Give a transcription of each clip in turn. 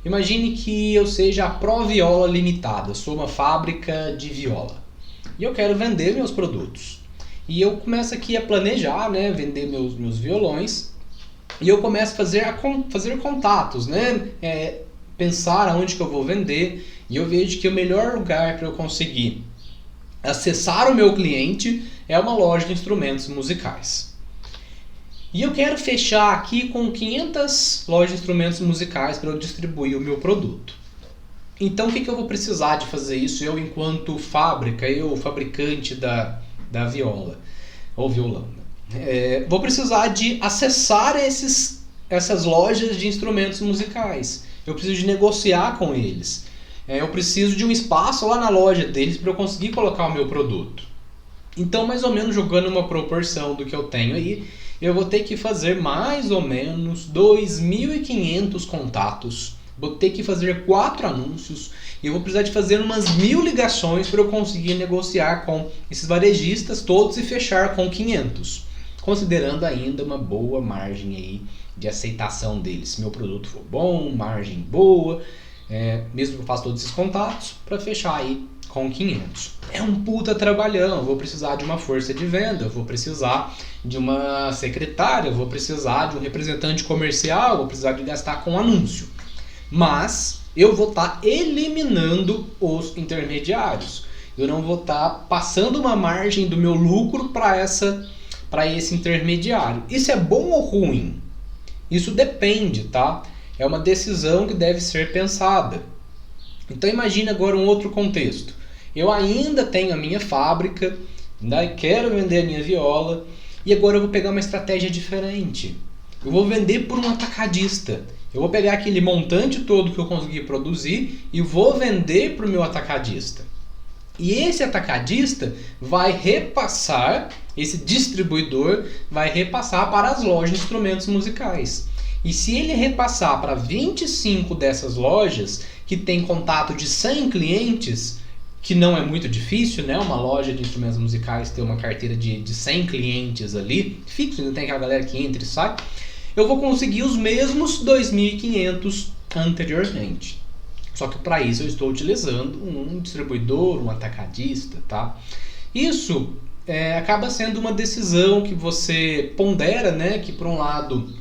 Imagine que eu seja a Pro Viola Limitada, sou uma fábrica de viola e eu quero vender meus produtos. E eu começo aqui a planejar, né, vender meus violões e eu começo a fazer contatos, né, pensar aonde que eu vou vender e eu vejo que o melhor lugar para eu conseguir acessar o meu cliente é uma loja de instrumentos musicais. E eu quero fechar aqui com 500 lojas de instrumentos musicais para eu distribuir o meu produto. Então o que eu vou precisar de fazer isso? Eu enquanto fábrica, eu fabricante da viola ou violão. Vou precisar de acessar essas lojas de instrumentos musicais. Eu preciso de negociar com eles. Eu preciso de um espaço lá na loja deles para eu conseguir colocar o meu produto. Então, mais ou menos jogando uma proporção do que eu tenho aí, eu vou ter que fazer mais ou menos 2.500 contatos. Vou ter que fazer 4 anúncios e eu vou precisar de fazer umas 1.000 ligações para eu conseguir negociar com esses varejistas todos e fechar com 500. Considerando ainda uma boa margem aí de aceitação deles. Se meu produto for bom, margem boa, mesmo que eu faça todos esses contatos, para fechar aí com 500. É um puta trabalhão, eu vou precisar de uma força de venda, eu vou precisar de uma secretária, eu vou precisar de um representante comercial, eu vou precisar de gastar com anúncio. Mas eu vou estar eliminando os intermediários. Eu não vou estar passando uma margem do meu lucro para esse intermediário. Isso é bom ou ruim? Isso depende, tá? É uma decisão que deve ser pensada. Então imagine agora um outro contexto. Eu ainda tenho a minha fábrica, ainda quero vender a minha viola, e agora eu vou pegar uma estratégia diferente. Eu vou vender por um atacadista. Eu vou pegar aquele montante todo que eu consegui produzir e vou vender para o meu atacadista. E esse atacadista vai repassar, esse distribuidor vai repassar para as lojas de instrumentos musicais. E se ele repassar para 25 dessas lojas, que tem contato de 100 clientes, que não é muito difícil, né? Uma loja de instrumentos musicais ter uma carteira de 100 clientes ali, fixo, ainda tem aquela galera que entra e sai, eu vou conseguir os mesmos 2.500 anteriormente. Só que para isso eu estou utilizando um distribuidor, um atacadista, tá? Isso acaba sendo uma decisão que você pondera, né? Que por um lado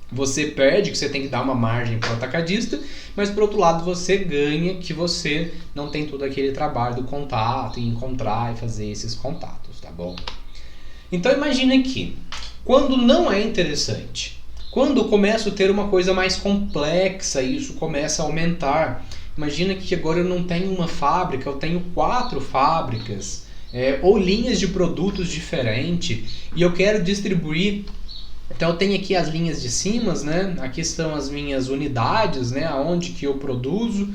você perde, que você tem que dar uma margem para o atacadista, mas por outro lado você ganha, que você não tem todo aquele trabalho do contato, e encontrar e fazer esses contatos, tá bom? Então imagine aqui, quando não é interessante, quando eu começo a ter uma coisa mais complexa e isso começa a aumentar, imagina que agora eu não tenho uma fábrica, eu tenho 4 fábricas, ou linhas de produtos diferentes, e eu quero distribuir. Então eu tenho aqui as linhas de cima, né? Aqui estão as minhas unidades, né? Onde que eu produzo,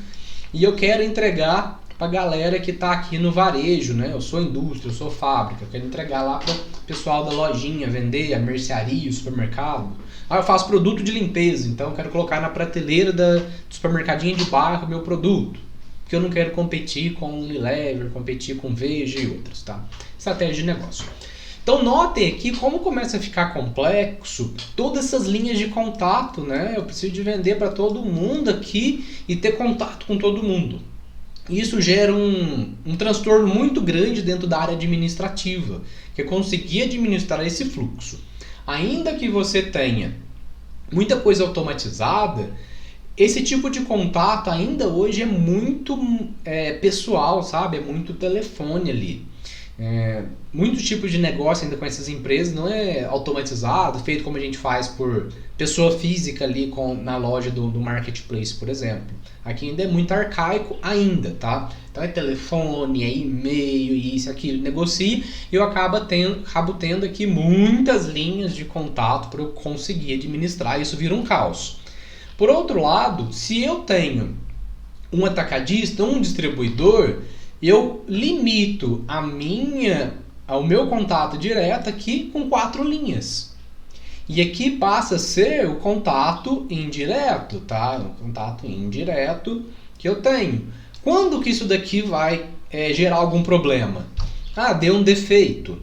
e eu quero entregar para a galera que está aqui no varejo, né? Eu sou indústria, eu sou fábrica, eu quero entregar lá para o pessoal da lojinha, vender a mercearia, o supermercado. Eu faço produto de limpeza, então eu quero colocar na prateleira do supermercadinho de bairro meu produto, porque eu não quero competir com Unilever, competir com Veja e outras, tá? Estratégia de negócio. Então notem aqui como começa a ficar complexo todas essas linhas de contato, né? Eu preciso de vender para todo mundo aqui e ter contato com todo mundo. Isso gera um transtorno muito grande dentro da área administrativa, que é conseguir administrar esse fluxo. Ainda que você tenha muita coisa automatizada, esse tipo de contato ainda hoje é muito pessoal, sabe? É muito telefone ali. Muitos tipos de negócio ainda com essas empresas não é automatizado, feito como a gente faz por pessoa física ali na loja do marketplace, por exemplo. Aqui ainda é muito arcaico ainda, tá? Então é telefone, é e-mail, isso, aquilo, negocie, e eu acabo tendo aqui muitas linhas de contato para eu conseguir administrar, isso vira um caos. Por outro lado, se eu tenho um atacadista, um distribuidor, eu limito ao meu contato direto aqui com 4 linhas. E aqui passa a ser o contato indireto, tá? O contato indireto que eu tenho. Quando que isso daqui vai gerar algum problema? Deu um defeito,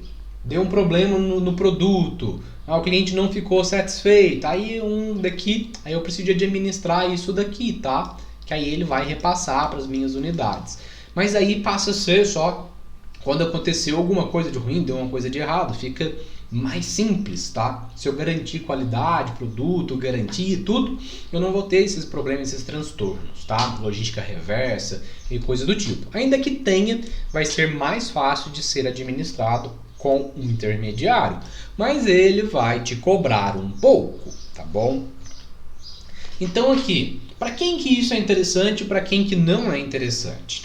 deu um problema no produto, O cliente não ficou satisfeito, aí aí eu preciso de administrar isso daqui, tá? Que aí ele vai repassar para as minhas unidades. Mas aí passa a ser só quando aconteceu alguma coisa de ruim, deu uma coisa de errado, fica mais simples, tá? Se eu garantir qualidade, produto, garantir tudo, eu não vou ter esses problemas, esses transtornos, tá? Logística reversa e coisa do tipo. Ainda que tenha, vai ser mais fácil de ser administrado com um intermediário, mas ele vai te cobrar um pouco, tá bom? Então aqui, para quem que isso é interessante e para quem que não é interessante?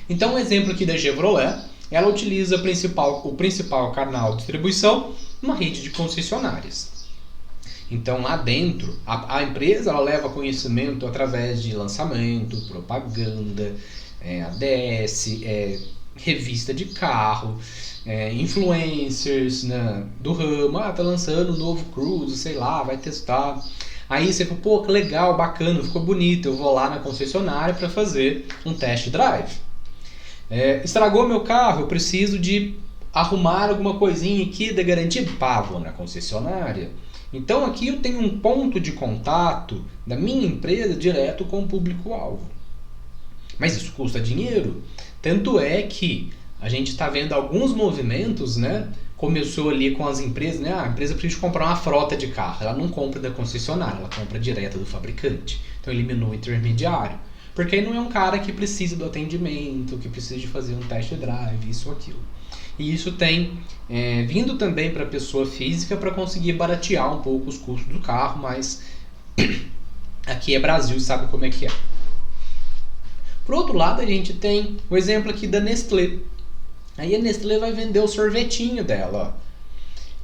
Então, um exemplo aqui da Chevrolet, ela utiliza o principal canal de distribuição, uma rede de concessionárias. Então, lá dentro, a empresa ela leva conhecimento através de lançamento, propaganda, ADS, revista de carro, influencers, né, do ramo. Tá lançando um novo Cruze, sei lá, vai testar. Aí você fala, pô, que legal, bacana, ficou bonito, eu vou lá na concessionária para fazer um test drive. Estragou meu carro, eu preciso de arrumar alguma coisinha aqui de garantia. Vou na concessionária. Então aqui eu tenho um ponto de contato da minha empresa direto com o público-alvo. Mas isso custa dinheiro. Tanto é que a gente está vendo alguns movimentos, né? Começou ali com as empresas, né? A empresa precisa comprar uma frota de carro. Ela não compra da concessionária, ela compra direto do fabricante. Então eliminou o intermediário. Porque aí não é um cara que precisa do atendimento, que precisa de fazer um test drive, isso ou aquilo. E isso tem vindo também para a pessoa física para conseguir baratear um pouco os custos do carro, mas aqui é Brasil e sabe como é que é. Por outro lado, a gente tem o exemplo aqui da Nestlé. Aí a Nestlé vai vender o sorvetinho dela.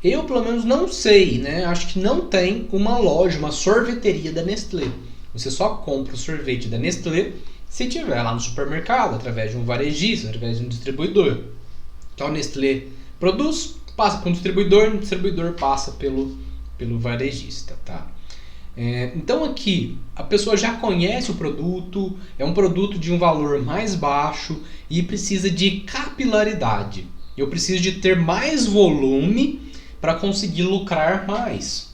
Eu, pelo menos, não sei, né? Acho que não tem uma loja, uma sorveteria da Nestlé. Você só compra o sorvete da Nestlé se tiver lá no supermercado, através de um varejista, através de um distribuidor. Então a Nestlé produz, passa para um distribuidor, o distribuidor passa pelo varejista, tá? Então aqui a pessoa já conhece o produto, é um produto de um valor mais baixo e precisa de capilaridade. Eu preciso de ter mais volume para conseguir lucrar mais.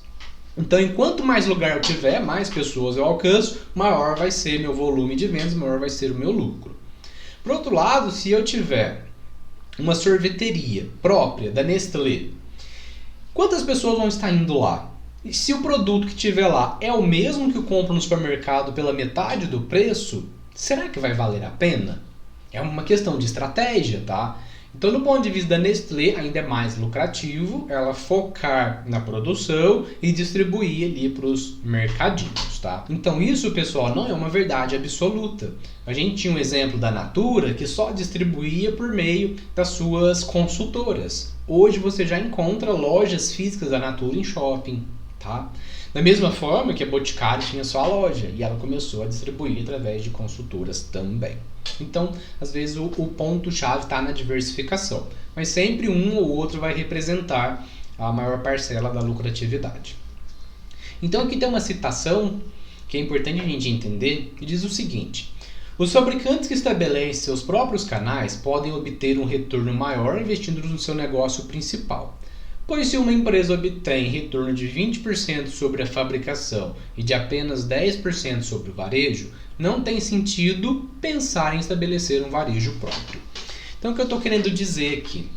Então, enquanto mais lugar eu tiver, mais pessoas eu alcanço, maior vai ser meu volume de vendas, maior vai ser o meu lucro. Por outro lado, se eu tiver uma sorveteria própria da Nestlé, quantas pessoas vão estar indo lá? E se o produto que tiver lá é o mesmo que eu compro no supermercado pela metade do preço, será que vai valer a pena? É uma questão de estratégia, tá? Então, do ponto de vista da Nestlé, ainda é mais lucrativo ela focar na produção e distribuir ali para os mercadinhos, tá? Então, isso, pessoal, não é uma verdade absoluta. A gente tinha um exemplo da Natura que só distribuía por meio das suas consultoras. Hoje você já encontra lojas físicas da Natura em shopping, tá? Da mesma forma que a Boticário tinha sua loja e ela começou a distribuir através de consultoras também. Então, às vezes o ponto-chave está na diversificação, mas sempre um ou outro vai representar a maior parcela da lucratividade. Então aqui tem uma citação que é importante a gente entender, que diz o seguinte: os fabricantes que estabelecem seus próprios canais podem obter um retorno maior investindo no seu negócio principal. Pois se uma empresa obtém retorno de 20% sobre a fabricação e de apenas 10% sobre o varejo, não tem sentido pensar em estabelecer um varejo próprio. Então o que eu estou querendo dizer aqui?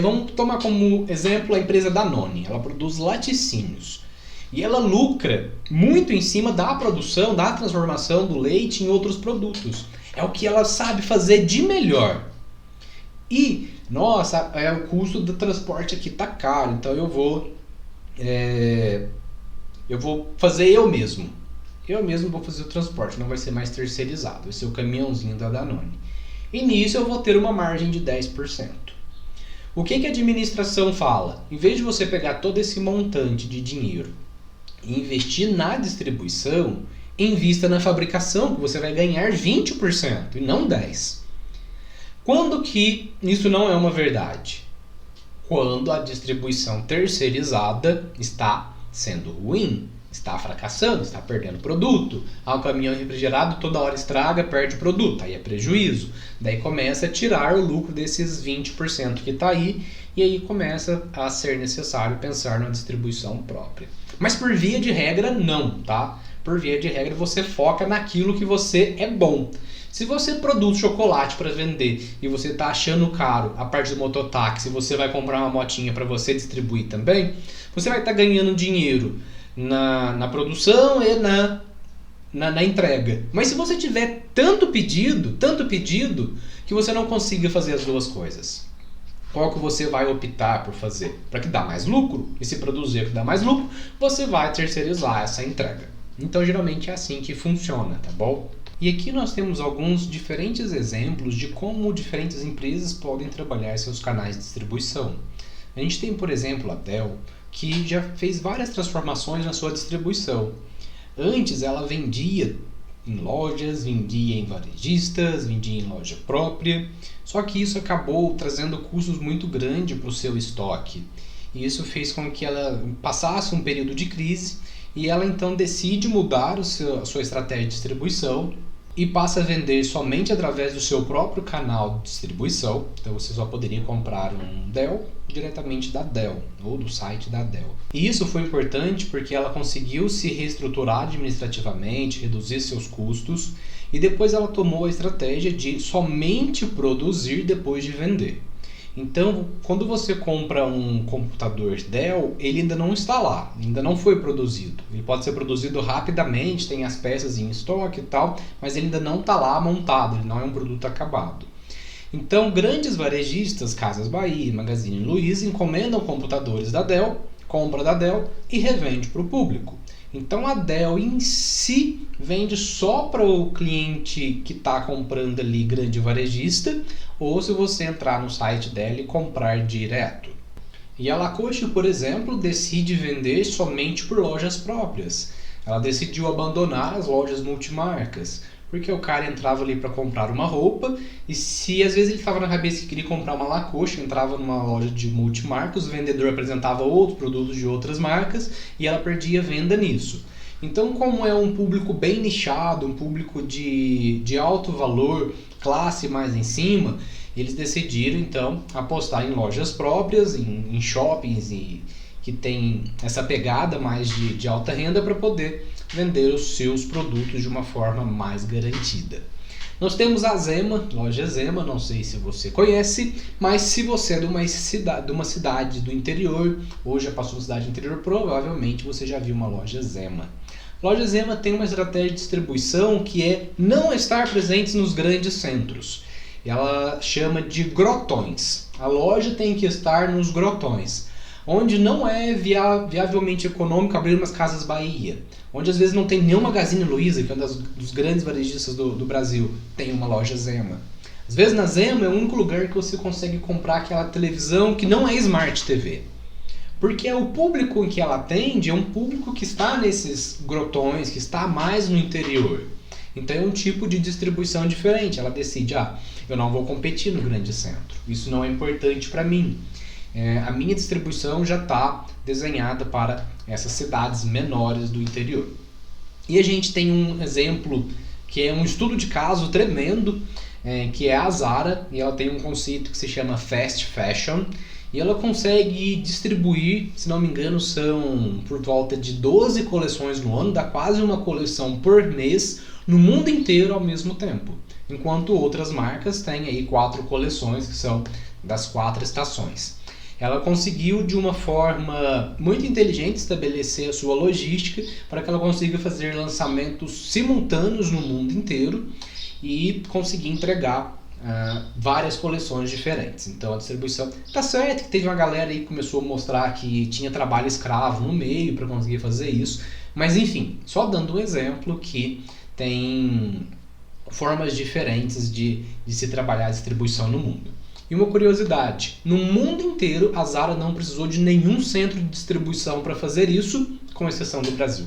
Vamos tomar como exemplo a empresa Danone. Ela produz laticínios. E ela lucra muito em cima da produção, da transformação do leite em outros produtos. É o que ela sabe fazer de melhor. E, nossa, o custo do transporte aqui tá caro, então eu vou fazer eu mesmo. Eu mesmo vou fazer o transporte, não vai ser mais terceirizado, vai ser o caminhãozinho da Danone. E nisso eu vou ter uma margem de 10%. O que a administração fala? Em vez de você pegar todo esse montante de dinheiro e investir na distribuição, invista na fabricação, que você vai ganhar 20% e não 10%. Quando que isso não é uma verdade? Quando a distribuição terceirizada está sendo ruim, está fracassando, está perdendo produto. O caminhão refrigerado toda hora estraga, perde produto, aí é prejuízo. Daí começa a tirar o lucro desses 20% que está aí e aí começa a ser necessário pensar na distribuição própria. Mas por via de regra não, tá? Por via de regra você foca naquilo que você é bom. Se você produz chocolate para vender e você está achando caro a parte do mototáxi, você vai comprar uma motinha para você distribuir também, você vai estar ganhando dinheiro na produção e na entrega. Mas se você tiver tanto pedido, que você não consiga fazer as duas coisas, qual que você vai optar por fazer? Para que dá mais lucro? E se produzir que dá mais lucro, você vai terceirizar essa entrega. Então geralmente é assim que funciona, tá bom? E aqui nós temos alguns diferentes exemplos de como diferentes empresas podem trabalhar seus canais de distribuição. A gente tem, por exemplo, a Dell, que já fez várias transformações na sua distribuição. Antes ela vendia em lojas, vendia em varejistas, vendia em loja própria, só que isso acabou trazendo custos muito grandes para o seu estoque. E isso fez com que ela passasse um período de crise e ela então decide mudar a sua estratégia de distribuição e passa a vender somente através do seu próprio canal de distribuição. Então você só poderia comprar um Dell diretamente da Dell ou do site da Dell. E isso foi importante porque ela conseguiu se reestruturar administrativamente, reduzir seus custos e depois ela tomou a estratégia de somente produzir depois de vender. Então, quando você compra um computador Dell, ele ainda não está lá, ainda não foi produzido. Ele pode ser produzido rapidamente, tem as peças em estoque e tal, mas ele ainda não está lá montado, ele não é um produto acabado. Então, grandes varejistas, Casas Bahia, Magazine Luiza, encomendam computadores da Dell, compra da Dell e revende para o público. Então a Dell em si vende só para o cliente que está comprando ali, grande varejista, ou se você entrar no site dela e comprar direto. E a Lacoste, por exemplo, decide vender somente por lojas próprias. Ela decidiu abandonar as lojas multimarcas, porque o cara entrava ali para comprar uma roupa e se às vezes ele estava na cabeça que queria comprar uma Lacoste, entrava numa loja de multimarcas, o vendedor apresentava outros produtos de outras marcas e ela perdia venda nisso. Então, como é um público bem nichado, um público de alto valor, classe mais em cima, eles decidiram então apostar em lojas próprias, em shoppings e que tem essa pegada mais de alta renda para poder vender os seus produtos de uma forma mais garantida. Nós temos a Zema, loja Zema, não sei se você conhece, mas se você é de uma cidade do interior, ou já passou na cidade do interior, provavelmente você já viu uma loja Zema. Loja Zema tem uma estratégia de distribuição que é não estar presente nos grandes centros. Ela chama de grotões. A loja tem que estar nos grotões, onde não é viavelmente econômico abrir umas Casas Bahia, onde às vezes não tem nenhum Magazine Luiza, que é um dos grandes varejistas do Brasil, tem uma loja Zema. Às vezes na Zema é o único lugar que você consegue comprar aquela televisão que não é Smart TV. Porque o público que ela atende é um público que está nesses grotões, que está mais no interior. Então é um tipo de distribuição diferente. Ela decide, eu não vou competir no grande centro. Isso não é importante para mim. A minha distribuição já está desenhada para essas cidades menores do interior. E a gente tem um exemplo que é um estudo de caso tremendo, que é a Zara, e ela tem um conceito que se chama Fast Fashion, e ela consegue distribuir, se não me engano, são por volta de 12 coleções no ano, dá quase uma coleção por mês, no mundo inteiro ao mesmo tempo. Enquanto outras marcas têm aí 4 coleções, que são das 4 estações. Ela conseguiu, de uma forma muito inteligente, estabelecer a sua logística para que ela consiga fazer lançamentos simultâneos no mundo inteiro e conseguir entregar várias coleções diferentes. Então a distribuição tá certo que teve uma galera aí que começou a mostrar que tinha trabalho escravo no meio para conseguir fazer isso, mas enfim, só dando um exemplo que tem formas diferentes de se trabalhar a distribuição no mundo. E uma curiosidade, no mundo inteiro a Zara não precisou de nenhum centro de distribuição para fazer isso, com exceção do Brasil,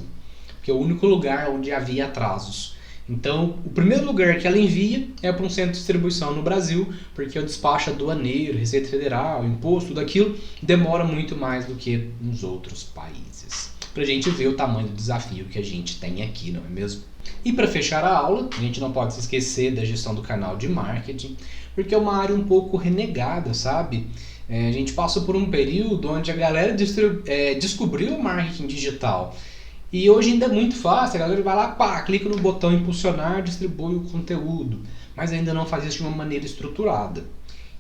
que é o único lugar onde havia atrasos. Então, o primeiro lugar que ela envia é para um centro de distribuição no Brasil, porque o despacho aduaneiro, Receita Federal, imposto, tudo aquilo, demora muito mais do que nos outros países. Para a gente ver o tamanho do desafio que a gente tem aqui, não é mesmo? E para fechar a aula, a gente não pode se esquecer da gestão do canal de marketing, porque é uma área um pouco renegada, sabe? A gente passou por um período onde a galera descobriu o marketing digital. E hoje ainda é muito fácil, a galera vai lá, pá, clica no botão impulsionar, distribui o conteúdo, mas ainda não faz isso de uma maneira estruturada.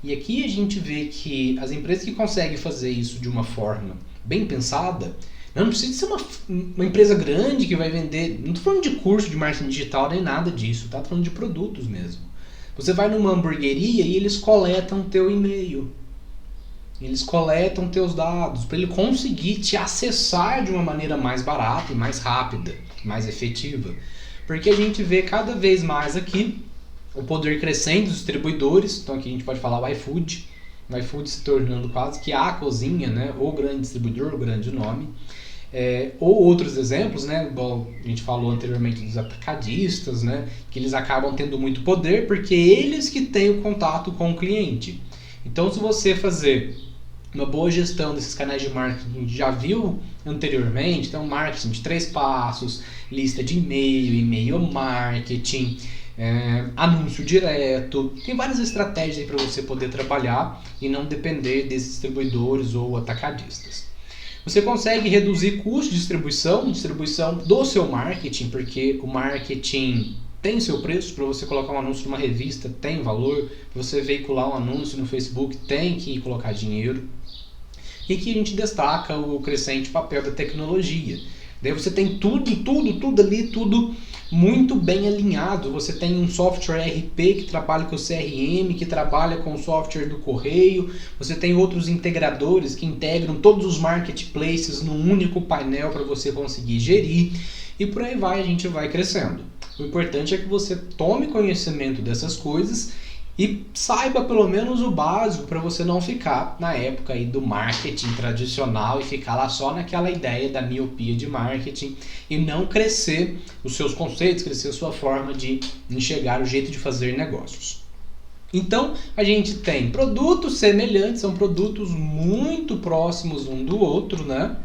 E aqui a gente vê que as empresas que conseguem fazer isso de uma forma bem pensada, não precisa ser uma empresa grande que vai vender, não estou falando de curso de marketing digital nem nada disso, tá? Estou falando de produtos mesmo. Você vai numa hamburgueria e eles coletam teu e-mail. Eles coletam teus dados para ele conseguir te acessar de uma maneira mais barata e mais rápida, mais efetiva. Porque a gente vê cada vez mais aqui o poder crescente dos distribuidores. Então aqui a gente pode falar o iFood. O iFood se tornando quase que a cozinha, né? O grande distribuidor, o grande nome. Ou outros exemplos, né? Igual a gente falou anteriormente dos atacadistas, né? Que eles acabam tendo muito poder porque eles que têm o contato com o cliente. Então se você fazer uma boa gestão desses canais de marketing, já viu anteriormente, então marketing de 3 passos, lista de e-mail, e-mail marketing, anúncio direto, tem várias estratégias aí para você poder trabalhar e não depender desses distribuidores ou atacadistas. Você consegue reduzir custo de distribuição do seu marketing, porque o marketing tem seu preço. Para você colocar um anúncio numa revista tem valor, para você veicular um anúncio no Facebook tem que colocar dinheiro. E aqui a gente destaca o crescente papel da tecnologia. Daí você tem tudo ali, tudo muito bem alinhado. Você tem um software ERP que trabalha com o CRM, que trabalha com o software do correio. Você tem outros integradores que integram todos os marketplaces num único painel para você conseguir gerir. E por aí vai, a gente vai crescendo. O importante é que você tome conhecimento dessas coisas e saiba pelo menos o básico para você não ficar na época aí do marketing tradicional e ficar lá só naquela ideia da miopia de marketing e não crescer os seus conceitos, crescer a sua forma de enxergar o jeito de fazer negócios. Então a gente tem produtos semelhantes, são produtos muito próximos um do outro, né?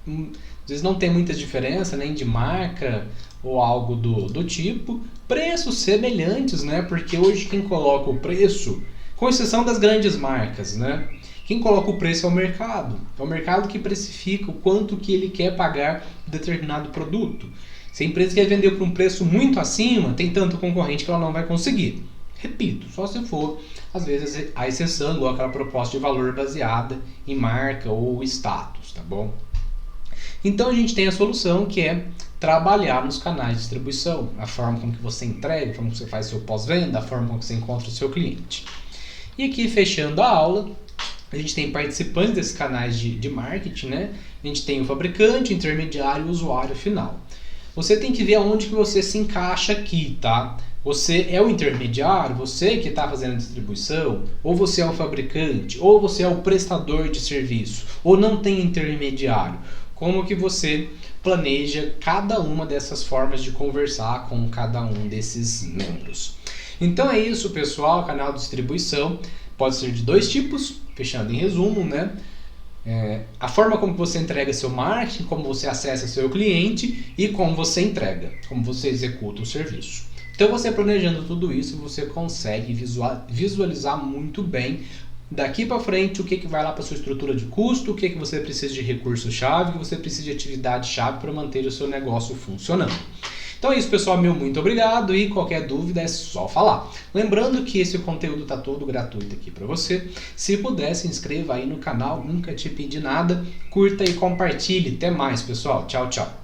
Às vezes não tem muita diferença nem de marca ou algo do tipo. Preços semelhantes, né? Porque hoje quem coloca o preço, com exceção das grandes marcas, né? Quem coloca o preço é o mercado. É o mercado que precifica o quanto que ele quer pagar por determinado produto. Se a empresa quer vender por um preço muito acima, tem tanto concorrente que ela não vai conseguir. Repito, só se for, às vezes, a exceção, igual aquela proposta de valor baseada em marca ou status, tá bom? Então a gente tem a solução que é trabalhar nos canais de distribuição, a forma como que você entrega, a forma como você faz seu pós-venda, a forma como que você encontra o seu cliente. E aqui fechando a aula, a gente tem participantes desses canais de marketing, né? A gente tem o fabricante, o intermediário e o usuário final. Você tem que ver aonde que você se encaixa aqui, tá? Você é o intermediário, você que está fazendo a distribuição, ou você é o fabricante, ou você é o prestador de serviço, ou não tem intermediário. Como que você planeja cada uma dessas formas de conversar com cada um desses membros. Então é isso, pessoal. O canal de distribuição pode ser de 2 tipos, fechando em resumo, né? A forma como você entrega seu marketing, como você acessa seu cliente e como você entrega, como você executa o serviço. Então você planejando tudo isso, você consegue visualizar muito bem daqui para frente o que vai lá para sua estrutura de custo, o que você precisa de recurso-chave, o que você precisa de atividade-chave para manter o seu negócio funcionando. Então é isso, pessoal, muito obrigado e qualquer dúvida é só falar. Lembrando que esse conteúdo está todo gratuito aqui para você. Se puder, se inscreva aí no canal, nunca te pedi nada, curta e compartilhe. Até mais, pessoal. Tchau, tchau.